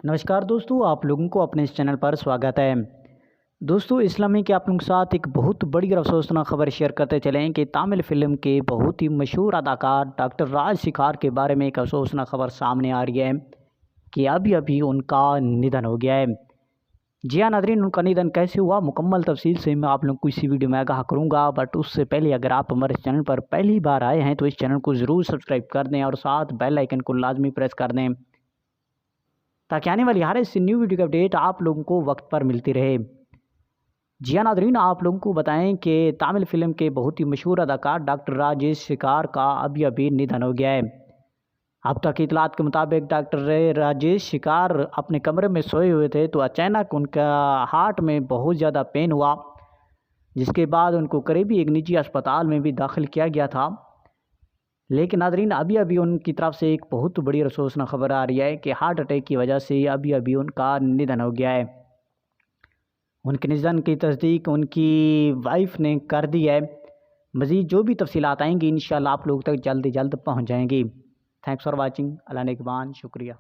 नमस्कार दोस्तों, आप लोगों को अपने इस चैनल पर स्वागत है। दोस्तों, इस्लामी के आप लोगों के साथ एक बहुत बड़ी और अफसोसनाक खबर शेयर करते चलें कि तमिल फ़िल्म के बहुत ही मशहूर अदाकार डॉक्टर राज शिखार के बारे में एक अफसोसनाक खबर सामने आ रही है कि अभी-अभी उनका निधन हो गया है। जी हाँ नाज़रीन, उनका निधन कैसे हुआ, मुकम्मल तफ़सील से मैं आप लोगों को इसी वीडियो में आगाह करूँगा। बट उससे पहले अगर आप हमारे चैनल पर पहली बार आए हैं तो इस चैनल को ज़रूर सब्सक्राइब कर दें और साथ बेल आइकन को लाज़मी प्रेस कर दें, ताकि आने वाली हर ऐसी न्यू वीडियो की अपडेट आप लोगों को वक्त पर मिलती रहे। जी हाँ नाज़रीन, आप लोगों को बताएं कि तमिल फ़िल्म के बहुत ही मशहूर अदाकार डॉक्टर राजेश शिखार का अभी-अभी निधन हो गया है। अब तक की इतलात के मुताबिक डॉक्टर राजेश शिखार अपने कमरे में सोए हुए थे तो अचानक उनका हार्ट में बहुत ज़्यादा पेन हुआ, जिसके बाद उनको करीबी एक निजी अस्पताल में भी दाखिल किया गया था। लेकिन नाज़रीन, अभी-अभी उनकी तरफ से एक बहुत बड़ी और अफसोसनाक खबर आ रही है कि हार्ट अटैक की वजह से अभी-अभी उनका निधन हो गया है। उनके निधन की तस्दीक उनकी वाइफ ने कर दी है। मज़ीद जो भी तफ़सीलात आएँगी इंशाअल्लाह आप लोगों तक जल्द से जल्द पहुँच जाएँगी। Thanks for watching. अल्लाह नेगहबान। शुक्रिया।